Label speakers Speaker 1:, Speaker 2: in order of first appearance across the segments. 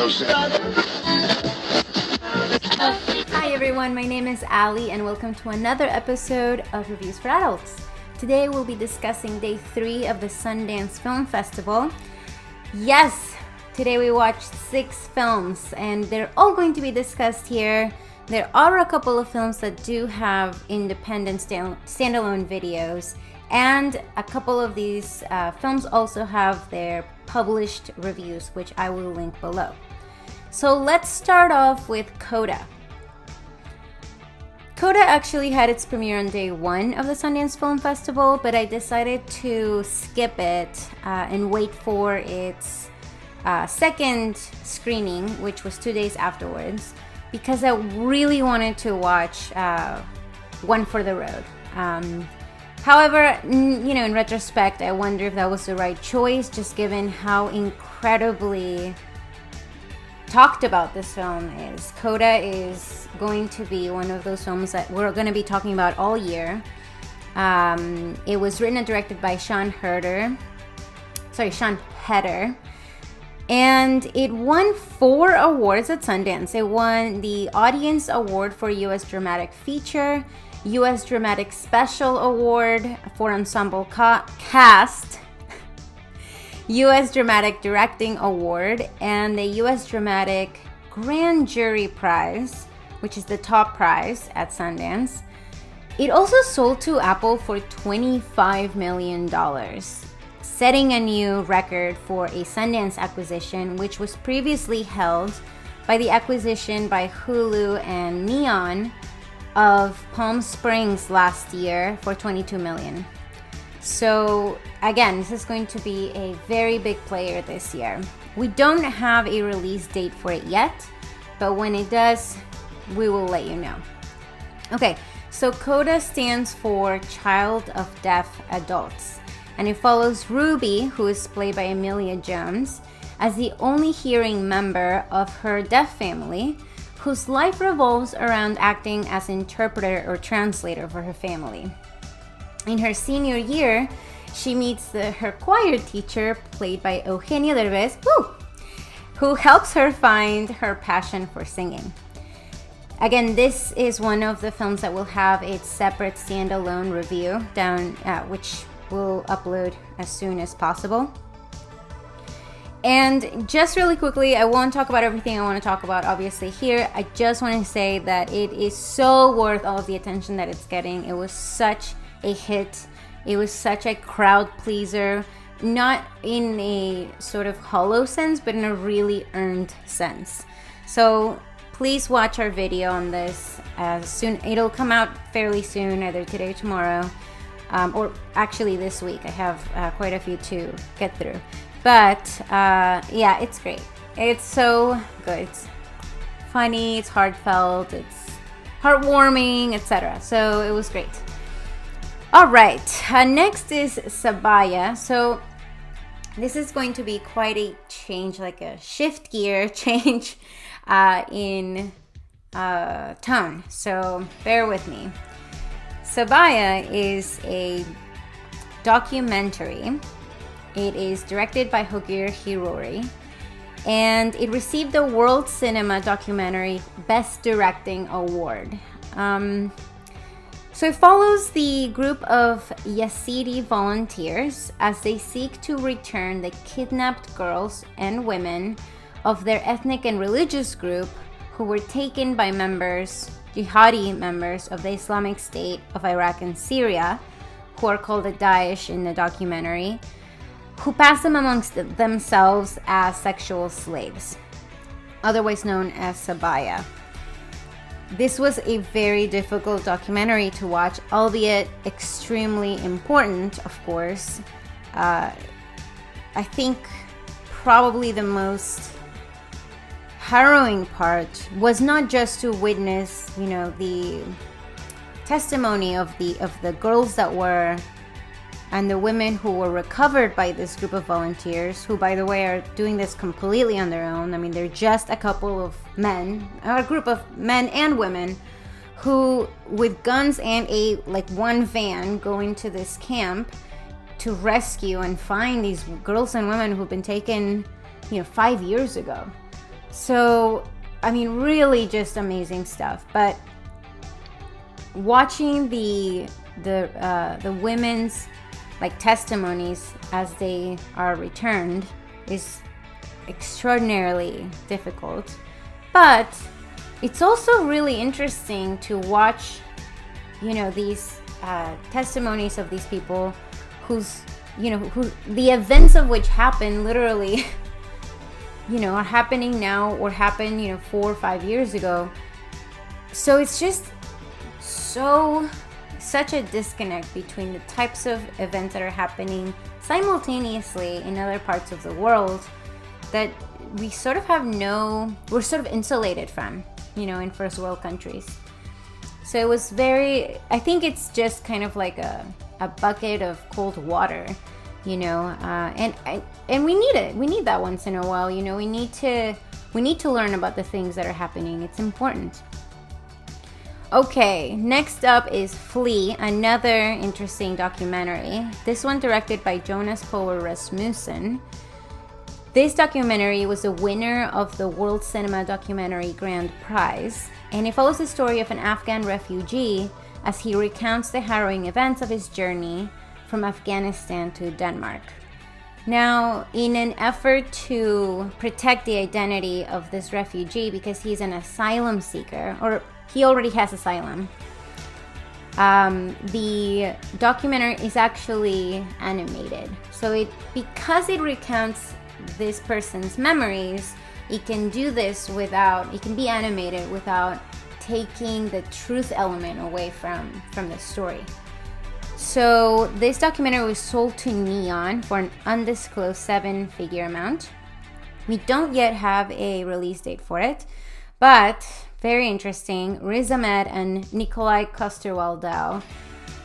Speaker 1: Hi everyone, my name is Ali and welcome to another episode of Reviews for Adults. Today we'll be discussing day 3 of the Sundance Film Festival. Yes, today we watched 6 films and they're all going to be discussed here. There are a couple of films that do have independent standalone videos, and a couple of these films also have their published reviews, which I will link below. So let's start off with CODA. CODA actually had its premiere on day 1 of the Sundance Film Festival, but I decided to skip it and wait for its second screening, which was 2 days afterwards, because I really wanted to watch One for the Road. However, in retrospect, I wonder if that was the right choice, just given how incredibly talked about this film is. CODA is going to be one of those films that we're going to be talking about all year. It was written and directed by Sian Heder. And it won 4 awards at Sundance. It won the Audience Award for U.S. Dramatic Feature, U.S. Dramatic Special Award for Ensemble Cast, U.S. Dramatic Directing Award, and the U.S. Dramatic Grand Jury Prize, which is the top prize at Sundance. It also sold to Apple for $25 million, setting a new record for a Sundance acquisition, which was previously held by the acquisition by Hulu and Neon of Palm Springs last year for $22 million. So again, this is going to be a very big player this year. We don't have a release date for it yet, but when it does, we will let you know. Okay, so CODA stands for Child of Deaf Adults, and it follows Ruby, who is played by Emilia Jones, as the only hearing member of her deaf family, whose life revolves around acting as interpreter or translator for her family. In her senior year, she meets her choir teacher, played by Eugenia Derbez, who helps her find her passion for singing. Again, this is one of the films that will have its separate standalone review which we'll upload as soon as possible. And just really quickly, I won't talk about everything I want to talk about obviously here. I just want to say that it is so worth all of the attention that it's getting. It was such a hit. It was such a crowd pleaser, not in a sort of hollow sense, but in a really earned sense. So please watch our video on this soon. It'll come out fairly soon, either today or tomorrow, or actually this week. I have quite a few to get through. But yeah, it's great. It's so good. It's funny, it's heartfelt, it's heartwarming, etc. So it was great. All right, next is Sabaya. So this is going to be quite a change, like a shift gear change in tone. So bear with me. Sabaya is a documentary. It is directed by Hogir Hirori, and it received the World Cinema Documentary Best Directing Award. So it follows the group of Yazidi volunteers as they seek to return the kidnapped girls and women of their ethnic and religious group who were taken by jihadi members of the Islamic State of Iraq and Syria, who are called the Daesh in the documentary, who pass them amongst themselves as sexual slaves, otherwise known as Sabaya. This was a very difficult documentary to watch, albeit extremely important, of course. I think probably the most harrowing part was not just to witness, the testimony of the girls that were, and the women who were recovered by this group of volunteers, who, by the way, are doing this completely on their own. I mean, they're just a couple of men, or a group of men and women, who, with guns and one van, go into this camp to rescue and find these girls and women who've been taken, 5 years ago. So, I mean, really just amazing stuff. But watching the women's like testimonies as they are returned is extraordinarily difficult. But it's also really interesting to watch, you know, these testimonies of these people who the events of which happen literally, you know, are happening now or happened, you know, 4 or 5 years ago. So it's just such a disconnect between the types of events that are happening simultaneously in other parts of the world that we sort of we're sort of insulated from, you know, in first world countries. So it was I think it's just kind of like a bucket of cold water, you know, and we need it. We need that once in a while, you know. We need to learn about the things that are happening. It's important. Okay, next up is Flee, another interesting documentary. This one directed by Jonas Poher Rasmussen. This documentary was a winner of the World Cinema Documentary Grand Prize, and it follows the story of an Afghan refugee as he recounts the harrowing events of his journey from Afghanistan to Denmark. Now, in an effort to protect the identity of this refugee, because he's an asylum seeker, or he already has asylum, the documentary is actually animated. So because it recounts this person's memories, it can do this it can be animated without taking the truth element away from the story. So this documentary was sold to Neon for an undisclosed 7-figure amount. We don't yet have a release date for it, but very interesting. Riz Ahmed and Nikolai Koster-Waldau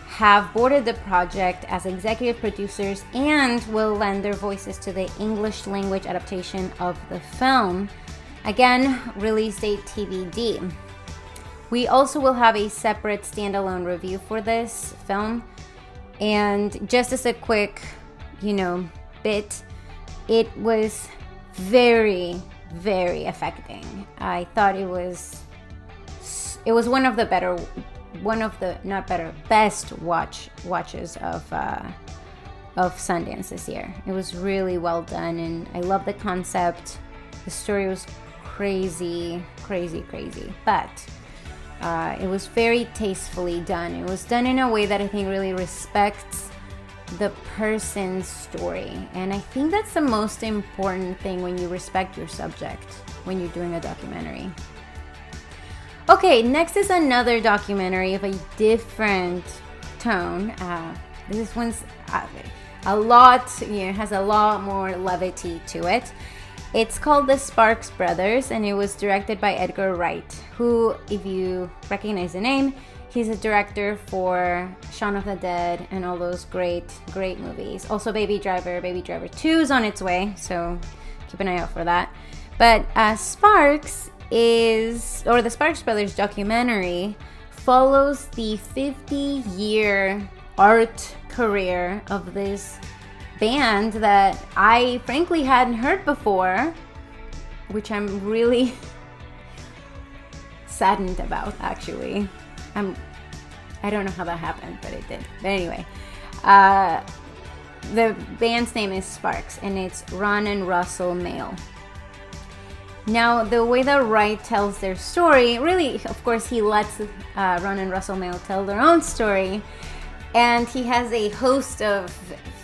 Speaker 1: have boarded the project as executive producers and will lend their voices to the English language adaptation of the film. Again, release date TBD. We also will have a separate standalone review for this film. And just as a quick, you know, bit, it was very, very affecting. I thought it was one of the best watches of Sundance this year. It was really well done, and I love the concept. The story was crazy, but it was very tastefully done. It was done in a way that I think really respects the person's story, and I think that's the most important thing when you respect your subject when you're doing a documentary. Okay, next is another documentary of a different tone. This one's a lot, you know, has a lot more levity to it. It's called TheSparksBrothers, and it was directed by Edgar Wright, who, if you recognize the name, he's a director for Shaun of the Dead and all those great movies. Also Baby Driver 2 is on its way, so keep an eye out for that. But the Sparks Brothers documentary follows the 50-year art career of this band that I frankly hadn't heard before, which I'm really saddened about, actually. I don't know how that happened, but it did. But anyway, the band's name is Sparks, and it's Ron and Russell Mael. Now, the way that Wright tells their story, really, of course, he lets Ron and Russell Mael tell their own story, and he has a host of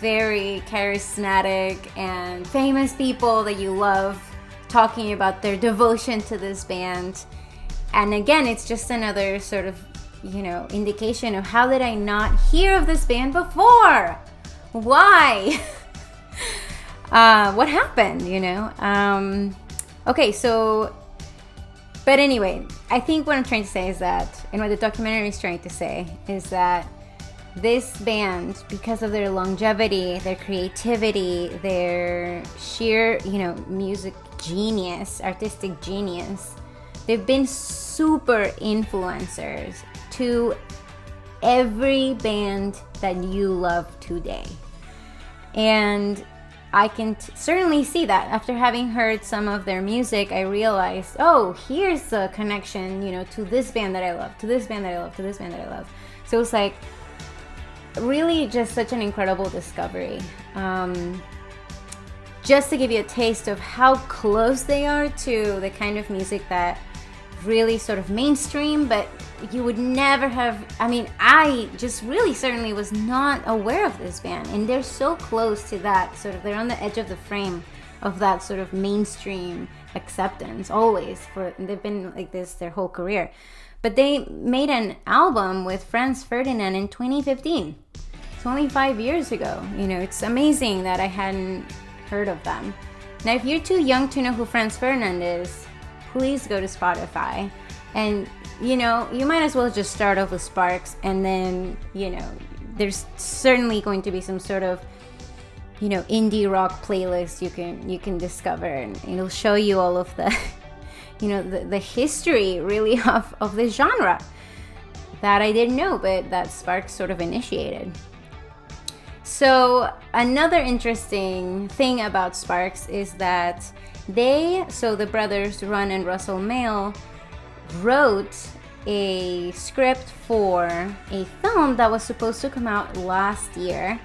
Speaker 1: very charismatic and famous people that you love talking about their devotion to this band. And again, it's just another sort of, you know, indication of how did I not hear of this band before? Why? What happened, you know? Okay, so, but anyway, I think what I'm trying to say is that, and what the documentary is trying to say, is that this band, because of their longevity, their creativity, their sheer, you know, music genius, artistic genius, they've been super influencers to every band that you love today. And I can certainly see that. After having heard some of their music, I realized, oh, here's the connection, you know, to this band that I love, to this band that I love, to this band that I love. So it's like really just such an incredible discovery. Just to give you a taste of how close they are to the kind of music that really sort of mainstream, but you would never have, I mean, I just really certainly was not aware of this band, and they're so close to that sort of, they're on the edge of the frame of that sort of mainstream acceptance always. They've been like this their whole career. But they made an album with Franz Ferdinand in 2015. It's only 5 years ago. You know, it's amazing that I hadn't heard of them. Now, if you're too young to know who Franz Ferdinand is, please go to Spotify, and you know, you might as well just start off with Sparks, and then, you know, there's certainly going to be some sort of, you know, indie rock playlist you can discover, and it'll show you all of the you know, the history really of this genre that I didn't know, but that Sparks sort of initiated. So another interesting thing about Sparks is that the brothers Ron and Russell Mael wrote a script for a film that was supposed to come out last year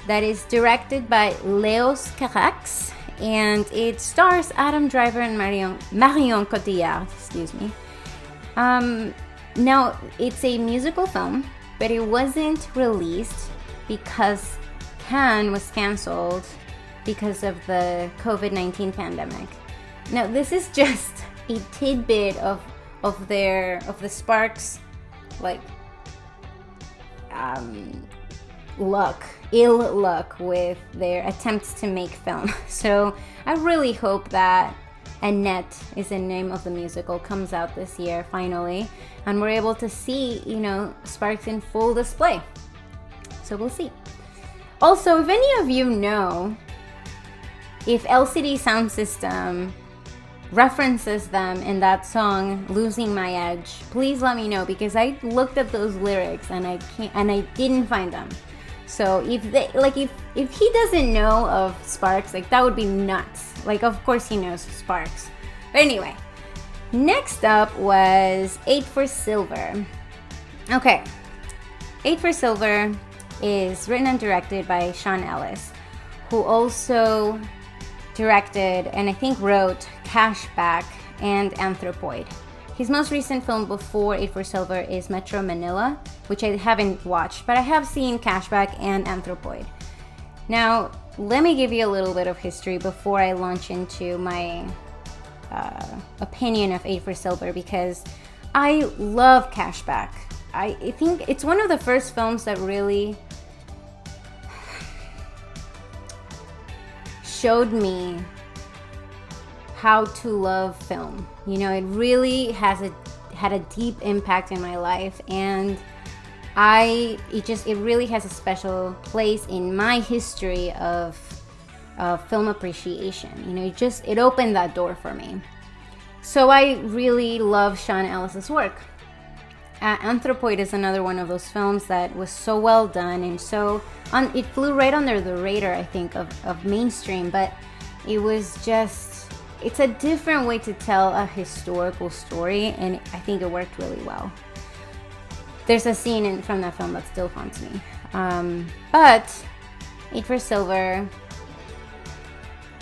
Speaker 1: that is directed by Léos Carax, and it stars Adam Driver and Marion Cotillard, excuse me. Now, it's a musical film, but it wasn't released because Cannes was canceled because of the COVID-19 pandemic. Now, this is just a tidbit of the Sparks, like, ill luck with their attempts to make film. So I really hope that Annette is the name of the musical, comes out this year finally, and we're able to see, you know, Sparks in full display. So we'll see. Also, if any of you know if LCD Sound System references them in that song "Losing My Edge," please let me know, because I looked at those lyrics and I didn't find them. So if he doesn't know of Sparks, like, that would be nuts. Like, of course he knows Sparks. But anyway, next up was AightForSilver. Okay, AightForSilver is written and directed by Sean Ellis, who also directed and I think wrote Cashback and Anthropoid. His most recent film before AightForSilver is Metro Manila, which I haven't watched, but I have seen Cashback and Anthropoid. Now, let me give you a little bit of history before I launch into my opinion of AightForSilver, because I love Cashback. I think it's one of the first films that really showed me how to love film. You know, it really had a deep impact in my life, and it really has a special place in my history of film appreciation. You know, it opened that door for me. So I really love Sean Ellis's work. Anthropoid is another one of those films that was so well done, and it flew right under the radar, I think, of mainstream, but it's a different way to tell a historical story, and I think it worked really well. There's a scene from that film that still haunts me. But AightForSilver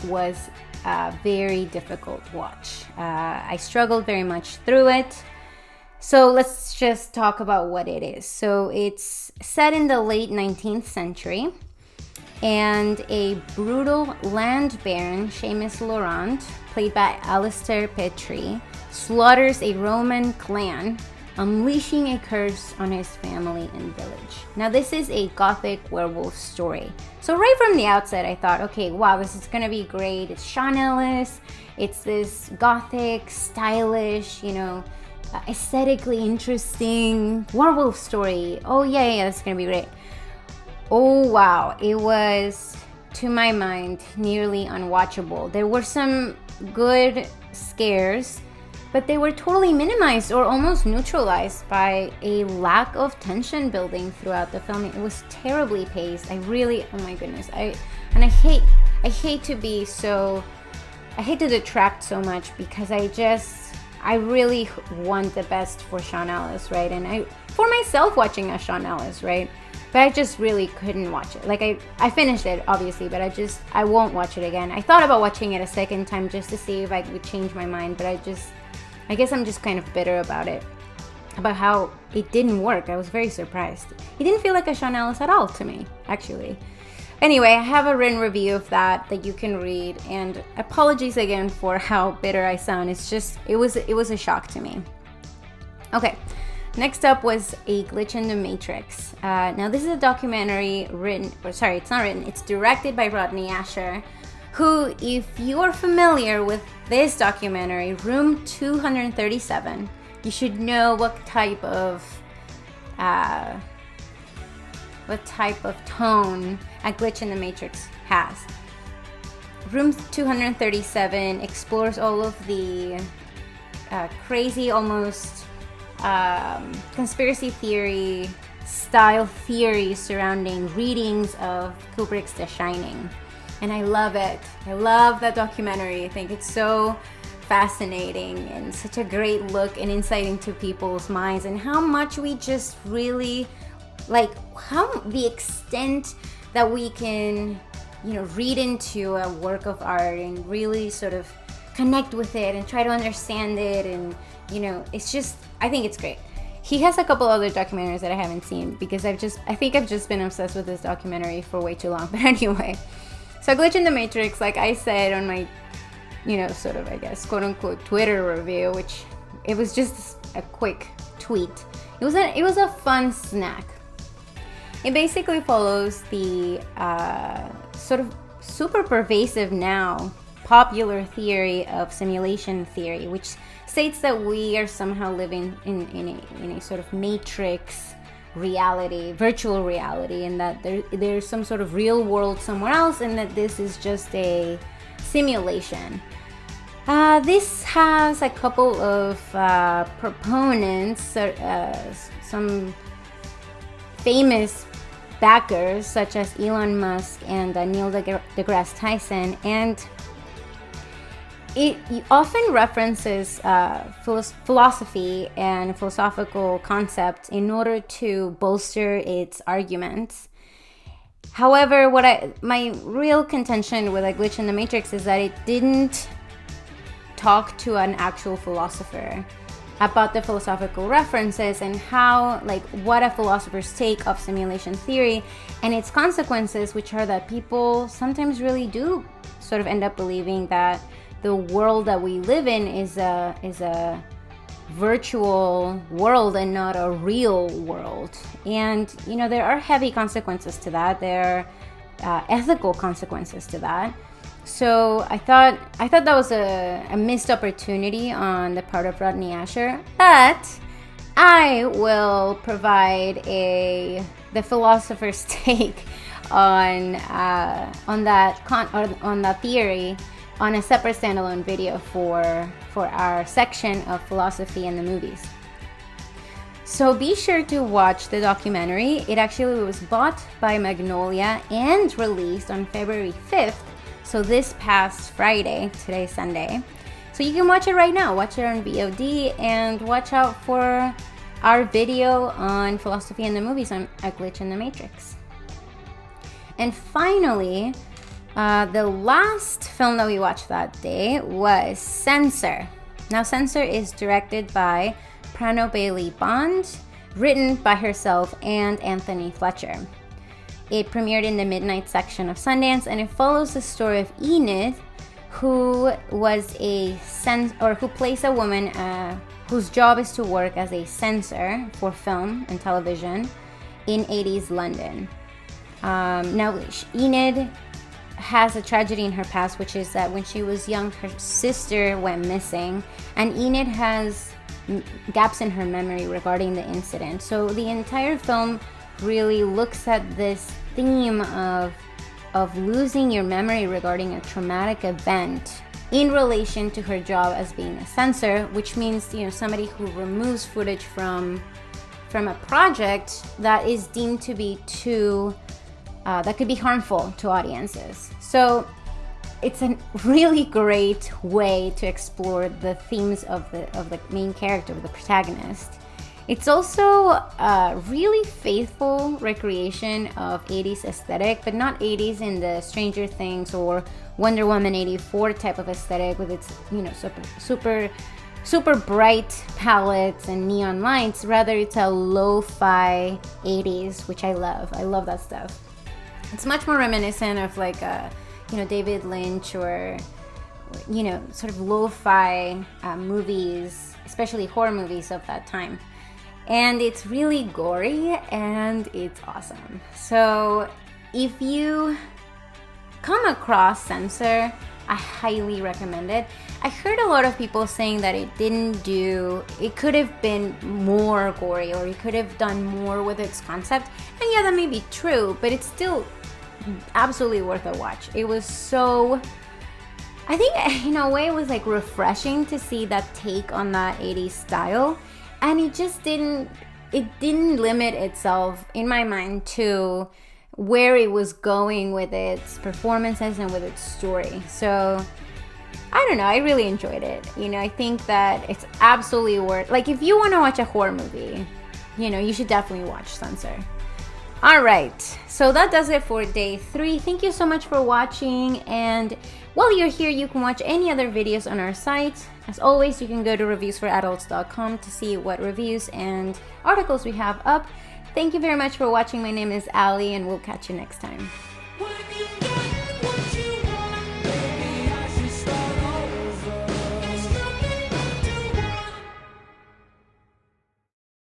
Speaker 1: was a very difficult watch. I struggled very much through it. So let's just talk about what it is. So it's set in the late 19th century, and a brutal land baron, Seamus Laurent, played by Alistair Petrie, slaughters a Roman clan, unleashing a curse on his family and village. Now, this is a gothic werewolf story. So right from the outset, I thought, okay, wow, this is gonna be great. It's Sean Ellis. It's this gothic, stylish, you know, aesthetically interesting werewolf story. Oh yeah, that's gonna be great. Oh wow, it was, to my mind, nearly unwatchable. There were some good scares, but they were totally minimized or almost neutralized by a lack of tension building throughout the film. It was terribly paced. Oh my goodness. I I hate to detract so much, because I really want the best for Sean Ellis, right? And for myself watching a Sean Ellis, right? But I just really couldn't watch it. Like, I finished it, obviously, but I won't watch it again. I thought about watching it a second time just to see if I would change my mind, but I guess I'm just kind of bitter about it, about how it didn't work. I was very surprised. It didn't feel like a Sean Ellis at all to me, actually. Anyway, I have a written review of that you can read, and apologies again for how bitter I sound. It's just, it was a shock to me. Okay. Next up was A Glitch in the Matrix. Now this is a documentary it's directed by Rodney Ascher, who, if you are familiar with this documentary, Room 237, you should know what type of tone A Glitch in the Matrix has. Room 237 explores all of the crazy, almost conspiracy theory style theories surrounding readings of Kubrick's The Shining. And I love it. I love that documentary. I think it's so fascinating and such a great look and insight into people's minds, and how much we just really, like, how the extent that we can, read into a work of art and really sort of connect with it and try to understand it. And it's just, I think it's great. He has a couple other documentaries that I haven't seen, because I think I've just been obsessed with this documentary for way too long. But anyway, so Glitch in the Matrix, like I said on my, sort of, I guess, quote unquote Twitter review, which it was just a quick tweet. It was a fun snack. It basically follows the sort of super pervasive now popular theory of simulation theory, which states that we are somehow living in a sort of matrix reality, virtual reality, and that there's some sort of real world somewhere else, and that this is just a simulation. This has a couple of proponents, some famous backers such as Elon Musk and Neil deGrasse Tyson, and it often references philosophy and philosophical concepts in order to bolster its arguments. However, my real contention with A Glitch in the Matrix is that it didn't talk to an actual philosopher about the philosophical references and how, like, what a philosopher's take of simulation theory and its consequences, which are that people sometimes really do sort of end up believing that the world that we live in is a virtual world and not a real world. And there are heavy consequences to that. There are ethical consequences to that. So I thought that was a missed opportunity on the part of Rodney Ascher, but I will provide the philosopher's take on that theory on a separate standalone video for our section of philosophy in the movies. So be sure to watch the documentary. It actually was bought by Magnolia and released on February 5th. So this past Friday, today's Sunday. So you can watch it right now. Watch it on VOD, and watch out for our video on philosophy in the movies on A Glitch in the Matrix. And finally, the last film that we watched that day was Censor. Now, Censor is directed by Prano Bailey Bond, written by herself and Anthony Fletcher. It premiered in the midnight section of Sundance, and it follows the story of Enid, who plays a woman whose job is to work as a censor for film and television in 80s London. Now, Enid has a tragedy in her past, which is that when she was young, her sister went missing, and Enid has gaps in her memory regarding the incident. So the entire film really looks at this theme of losing your memory regarding a traumatic event in relation to her job as being a censor, which means somebody who removes footage from a project that is deemed to be that could be harmful to audiences. So it's a really great way to explore the themes of the main character, of the protagonist. It's also a really faithful recreation of 80s aesthetic, but not 80s in the Stranger Things or Wonder Woman 84 type of aesthetic with its, you know, super bright palettes and neon lights. Rather, it's a lo-fi 80s, which I love. I love that stuff. It's much more reminiscent of like a, you know, David Lynch or, you know, sort of lo-fi movies, especially horror movies of that time. And it's really gory and it's awesome. So if you come across Censor, I highly recommend it. I heard a lot of people saying that it could have been more gory, or it could have done more with its concept. And yeah, that may be true, but it's still absolutely worth a watch. It was so, I think in a way it was like refreshing to see that take on that 80s style. And it just didn't limit itself, in my mind, to where it was going with its performances and with its story. So, I don't know, I really enjoyed it. You know, I think that it's absolutely worth, like, if you want to watch a horror movie, you know, you should definitely watch Censor. Alright, so that does it for day 3. Thank you so much for watching, and while you're here, you can watch any other videos on our site. As always, you can go to reviewsforadults.com to see what reviews and articles we have up. Thank you very much for watching. My name is Ali, and we'll catch you next time.